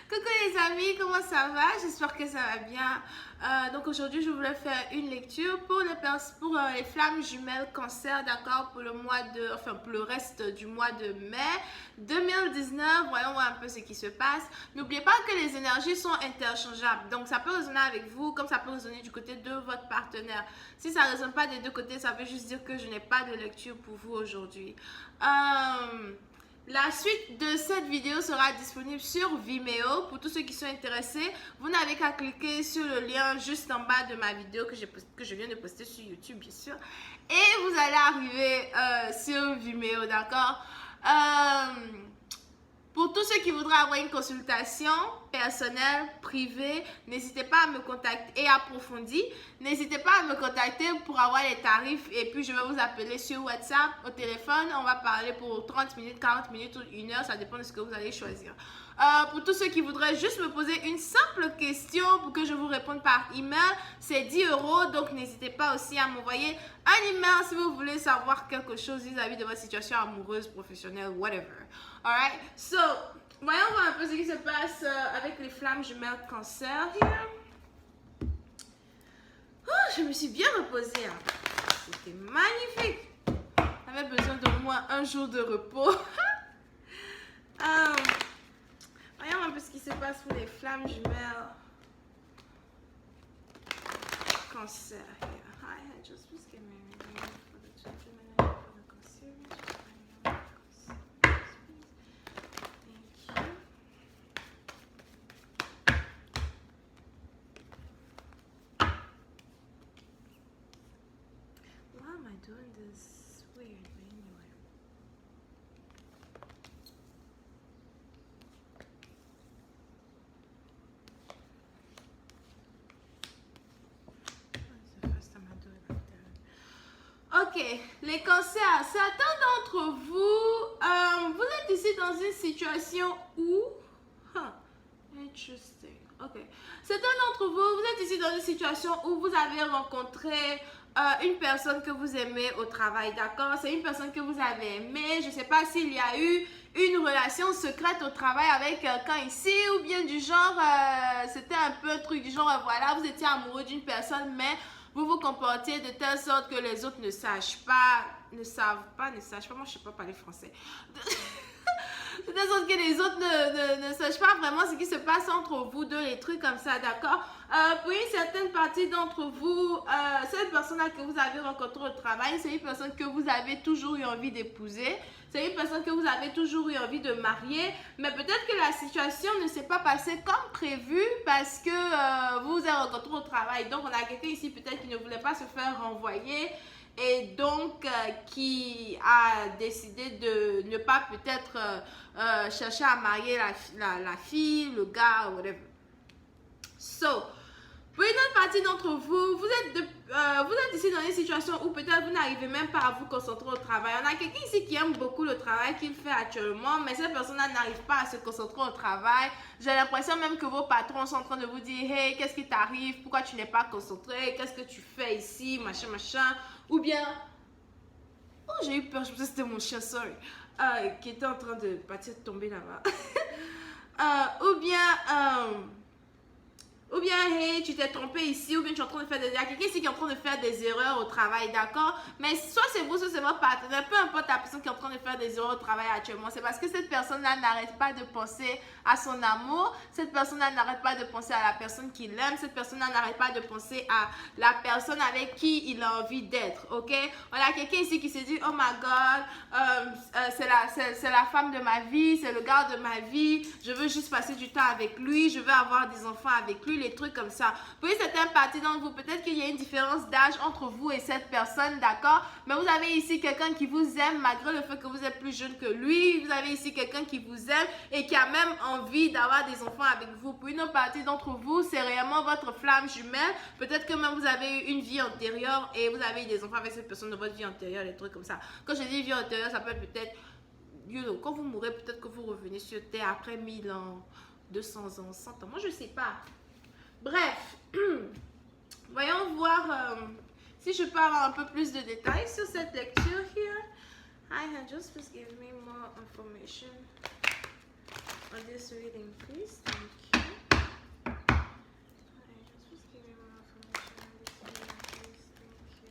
Coucou les amis, comment ça va? J'espère que ça va bien. Donc aujourd'hui, je voulais faire une lecture pour les flammes jumelles cancer, d'accord, pour pour le reste du mois de mai 2019. Voyons voir un peu ce qui se passe. N'oubliez pas que les énergies sont interchangeables. Donc ça peut résonner avec vous comme ça peut résonner du côté de votre partenaire. Si ça ne résonne pas des deux côtés, ça veut juste dire que je n'ai pas de lecture pour vous aujourd'hui. La suite de cette vidéo sera disponible sur Vimeo. Pour tous ceux qui sont intéressés, vous n'avez qu'à cliquer sur le lien juste en bas de ma vidéo que je viens de poster sur YouTube, bien sûr. Et vous allez arriver sur Vimeo, d'accord? Pour tous ceux qui voudraient avoir une consultation personnelle, privée, n'hésitez pas à me contacter et approfondie. N'hésitez pas à me contacter pour avoir les tarifs et puis je vais vous appeler sur WhatsApp, au téléphone. On va parler pour 30 minutes, 40 minutes ou 1 heure, ça dépend de ce que vous allez choisir. Pour tous ceux qui voudraient juste me poser une simple question pour que je vous réponde par email, c'est 10 €. Donc n'hésitez pas aussi à m'envoyer un email si vous voulez savoir quelque chose vis-à-vis de votre situation amoureuse, professionnelle, whatever. Alright, so voyons voir un peu ce qui se passe avec les flammes jumelles cancer here. Oh, je me suis bien reposée. Hein. C'était magnifique. J'avais besoin d'au moins un jour de repos. Voyons un peu ce qui se passe pour les flammes jumelles cancer here. Hi, angels, please give me a reading for the children and for the concealment. Doing this weird, but anyway. It's the first time I do it like that. Ok, les cancers, certains d'entre vous, vous êtes ici dans une situation où... Interesting. Ok. Certains d'entre vous, vous êtes ici dans une situation où vous avez rencontré une personne que vous aimez au travail, d'accord? C'est une personne que vous avez aimée. Je ne sais pas s'il y a eu une relation secrète au travail avec quelqu'un ici ou bien du genre, c'était un peu un truc du genre, voilà, vous étiez amoureux d'une personne, mais vous vous comportiez de telle sorte que les autres ne savent pas, moi je ne sais pas parler français. De telle sorte que les autres ne sachent pas vraiment ce qui se passe entre vous deux, les trucs comme ça, d'accord? Pour une certaine partie d'entre vous, cette personne-là que vous avez rencontrée au travail, c'est une personne que vous avez toujours eu envie d'épouser. C'est une personne que vous avez toujours eu envie de marier. Mais peut-être que la situation ne s'est pas passée comme prévu parce que vous vous êtes rencontrés au travail. Donc, on a quelqu'un ici peut-être qui ne voulait pas se faire renvoyer. Et donc qui a décidé de ne pas peut-être chercher à marier la fille, le gars, whatever. So, pour une autre partie d'entre vous, vous êtes ici dans une situation où peut-être vous n'arrivez même pas à vous concentrer au travail. On a quelqu'un ici qui aime beaucoup le travail qu'il fait actuellement, mais cette personne-là n'arrive pas à se concentrer au travail. J'ai l'impression même que vos patrons sont en train de vous dire « Hey, qu'est-ce qui t'arrive? Pourquoi tu n'es pas concentré? Qu'est-ce que tu fais ici? Machin, machin. » Ou bien... Oh, j'ai eu peur, je pensais que c'était mon chien, sorry. Qui était en train de partir tomber là-bas. Ou bien, hey, tu t'es trompé ici, ou bien tu es en train de faire des... Il y a quelqu'un ici qui est en train de faire des erreurs au travail, d'accord? Mais soit c'est vous, soit c'est votre partenaire, peu importe la personne qui est en train de faire des erreurs au travail actuellement, c'est parce que cette personne-là n'arrête pas de penser à son amour, cette personne-là n'arrête pas de penser à la personne qu'il aime, cette personne-là n'arrête pas de penser à la personne avec qui il a envie d'être, ok? On a quelqu'un ici qui se dit, oh my God, c'est la femme de ma vie, c'est le gars de ma vie, je veux juste passer du temps avec lui, je veux avoir des enfants avec lui, les trucs comme ça. Pour une certaine partie d'entre vous, peut-être qu'il y a une différence d'âge entre vous et cette personne, d'accord? Mais vous avez ici quelqu'un qui vous aime malgré le fait que vous êtes plus jeune que lui. Vous avez ici quelqu'un qui vous aime et qui a même envie d'avoir des enfants avec vous. Pour une autre partie d'entre vous, c'est réellement votre flamme jumelle. Peut-être que même vous avez eu une vie antérieure et vous avez eu des enfants avec cette personne de votre vie antérieure, les trucs comme ça. Quand je dis vie antérieure, ça peut être peut-être, quand vous mourrez, peut-être que vous revenez sur Terre après 1000 ans, 200 ans, 100 ans. Moi, je ne sais pas. Bref, voyons voir si je peux avoir un peu plus de détails sur cette lecture here. Hi, angels, please give me more information. this reading, please. Thank you. Alright, just give me more information on this reading, please. Thank you.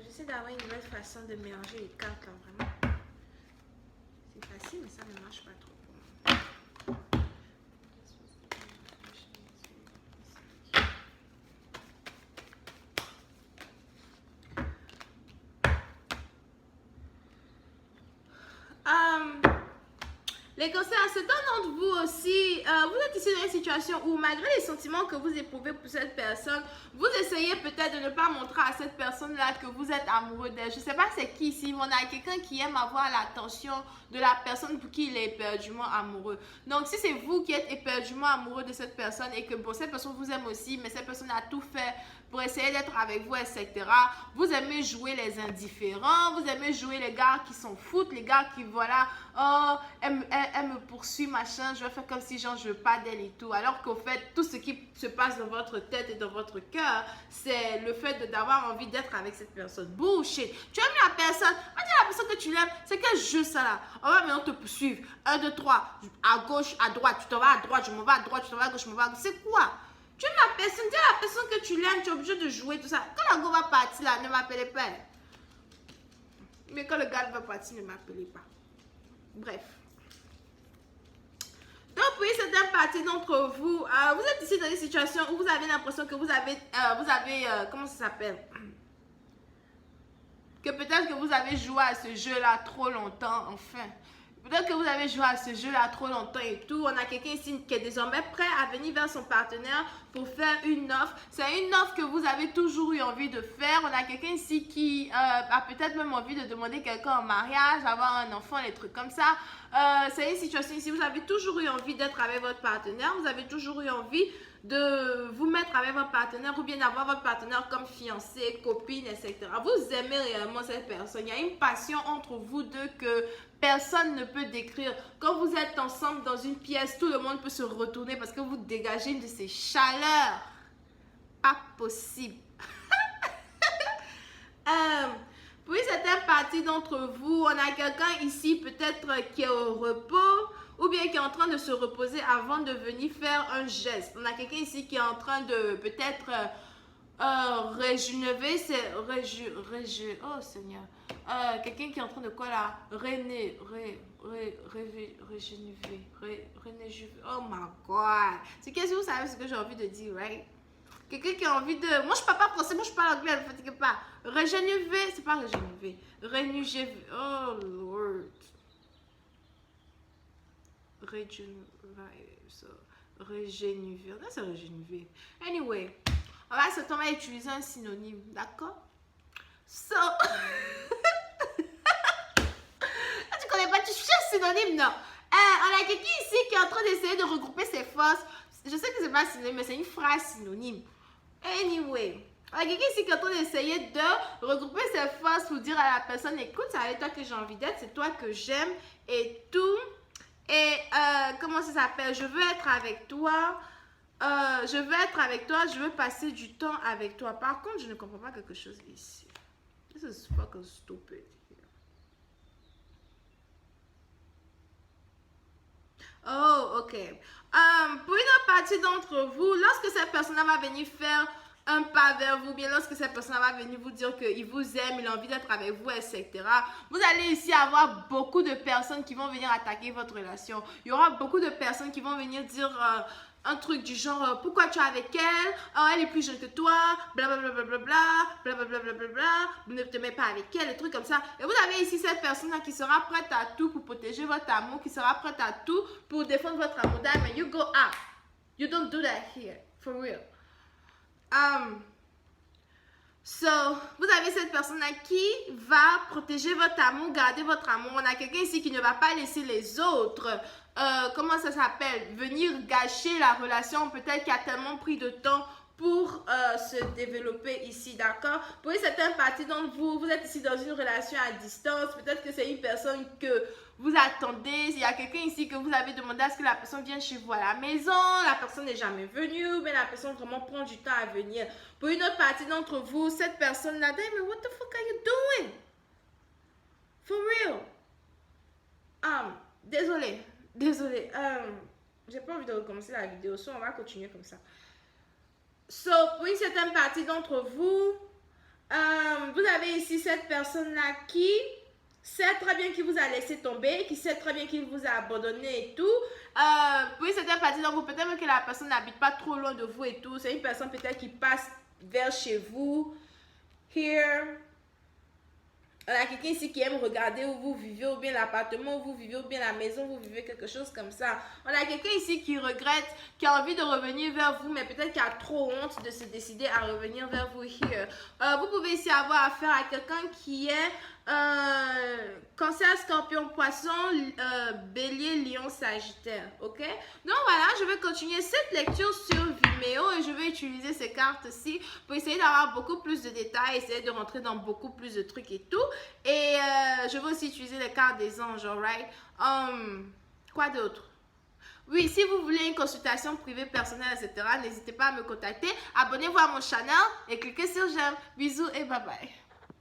J'essaie d'avoir une nouvelle façon de mélanger les cartes là, vraiment. C'est facile, mais ça ne marche pas trop pour moi. Les cancers, certains d'entre vous aussi, vous êtes ici dans une situation où malgré les sentiments que vous éprouvez pour cette personne, vous essayez peut-être de ne pas montrer à cette personne-là que vous êtes amoureux d'elle. Je ne sais pas c'est qui ici, mais on a quelqu'un qui aime avoir l'attention de la personne pour qui il est éperdument amoureux. Donc si c'est vous qui êtes éperdument amoureux de cette personne et que bon, cette personne vous aime aussi, mais cette personne a tout fait pour essayer d'être avec vous, etc. Vous aimez jouer les indifférents, vous aimez jouer les gars qui s'en foutent, les gars qui, voilà, oh, elle me poursuit, machin, je vais faire comme si genre je veux pas d'elle et tout. Alors qu'au fait, tout ce qui se passe dans votre tête et dans votre cœur, c'est le fait d'avoir envie d'être avec cette personne. Bullshit. Tu aimes la personne, on dit la personne que tu l'aimes, c'est quel jeu ça là? On va maintenant te poursuivre. 1, 2, 3, à gauche, à droite, tu t'en vas à droite, je m'en vais à droite, tu t'en vas à gauche, je m'en vais à gauche. C'est quoi? Tu aimes la personne, dis à la personne que tu l'aimes, tu es obligé de jouer tout ça. Quand la go va partir là, ne m'appelez pas. Mais quand le gars va partir, ne m'appelez pas. Bref. Donc, oui, certaines parties d'entre vous, vous êtes ici dans une situation où vous avez l'impression que vous avez comment ça s'appelle? Que peut-être que vous avez joué à ce jeu-là trop longtemps, enfin. Peut-être que vous avez joué à ce jeu-là trop longtemps et tout. On a quelqu'un ici qui est désormais prêt à venir vers son partenaire pour faire une offre. C'est une offre que vous avez toujours eu envie de faire. On a quelqu'un ici qui a peut-être même envie de demander quelqu'un en mariage, avoir un enfant, des trucs comme ça. C'est une situation ici, vous avez toujours eu envie d'être avec votre partenaire. Vous avez toujours eu envie de vous mettre avec votre partenaire ou bien d'avoir votre partenaire comme fiancé, copine, etc. Vous aimez réellement cette personne. Il y a une passion entre vous deux que personne ne peut décrire. Quand vous êtes ensemble dans une pièce, tout le monde peut se retourner parce que vous dégagez une de ces chaleurs. Pas possible. Pour une certaine partie d'entre vous, on a quelqu'un ici peut-être qui est au repos ou bien qui est en train de se reposer avant de venir faire un geste. On a quelqu'un ici qui est en train de peut-être régénérer, c'est oh Seigneur. Quelqu'un qui est en train de quoi là? Régénérer. Oh my God. C'est qu'est-ce que vous savez ce que j'ai envie de dire, right? Quelqu'un qui a envie de... Moi, je ne parle pas français, moi, je parle anglais, ne vous fatiguez pas. Régénérer, c'est pas régénérer. Rénuger... Oh, Lord. Régénérer. Non, c'est régénérer. Anyway, on va se tomber à utiliser un synonyme, d'accord? So... Tu connais pas, tu cherches synonyme, non? On a quelqu'un ici qui est en train d'essayer de regrouper ses forces. Je sais que c'est pas synonyme, mais c'est une phrase synonyme. Anyway, on a quelqu'un ici qui est en train d'essayer de regrouper ses forces pour dire à la personne, écoute, c'est avec toi que j'ai envie d'être, c'est toi que j'aime et tout. Et comment ça s'appelle? Je veux être avec toi. Je veux être avec toi, je veux passer du temps avec toi. Par contre, je ne comprends pas quelque chose ici. This is fucking stupid. Oh, ok. Pour une autre partie d'entre vous, lorsque cette personne va venir faire un pas vers vous, bien lorsque cette personne va venir vous dire qu'il vous aime, il a envie d'être avec vous, etc., vous allez ici avoir beaucoup de personnes qui vont venir attaquer votre relation. Il y aura beaucoup de personnes qui vont venir dire un truc du genre pourquoi tu es avec elle, oh, elle est plus jeune que toi, blablabla, blablabla, ne te mets pas avec elle, des trucs comme ça. Et vous avez ici cette personne-là qui sera prête à tout pour protéger votre amour, qui sera prête à tout pour défendre votre amour. Mais you go out. You don't do that here, for real. So, vous avez cette personne-là qui va protéger votre amour, garder votre amour. On a quelqu'un ici qui ne va pas laisser les autres, comment ça s'appelle, venir gâcher la relation. Peut-être qu'il a tellement pris de temps pour se développer ici, d'accord? Pour une certaine partie d'entre vous, vous êtes ici dans une relation à distance. Peut-être que c'est une personne que vous attendez. Il y a quelqu'un ici que vous avez demandé à ce que la personne vienne chez vous à la maison. La personne n'est jamais venue, mais la personne vraiment prend du temps à venir. Pour une autre partie d'entre vous, cette personne-là, mais what the fuck are you doing? For real? Désolé. J'ai pas envie de recommencer la vidéo, so on va continuer comme ça. So, pour une certaine partie d'entre vous, vous avez ici cette personne-là qui sait très bien qu'il vous a laissé tomber, qui sait très bien qu'il vous a abandonné et tout. Pour une certaine partie d'entre vous, peut-être que la personne n'habite pas trop loin de vous et tout. C'est une personne peut-être qui passe vers chez vous. Here. On a quelqu'un ici qui aime regarder où vous vivez, ou bien l'appartement où vous vivez, ou bien la maison où vous vivez, quelque chose comme ça. On a quelqu'un ici qui regrette, qui a envie de revenir vers vous, mais peut-être qu'il a trop honte de se décider à revenir vers vous. Here. Vous pouvez ici avoir affaire à quelqu'un qui est Cancer, Scorpion, Poisson, Bélier, Lion, Sagittaire. Ok? Donc voilà, je vais continuer cette lecture sur Vimeo et je vais utiliser ces cartes-ci pour essayer d'avoir beaucoup plus de détails, essayer de rentrer dans beaucoup plus de trucs et tout. Et je vais aussi utiliser les cartes des anges, alright? Quoi d'autre? Oui, si vous voulez une consultation privée, personnelle, etc., n'hésitez pas à me contacter. Abonnez-vous à mon channel et cliquez sur j'aime. Bisous et bye bye.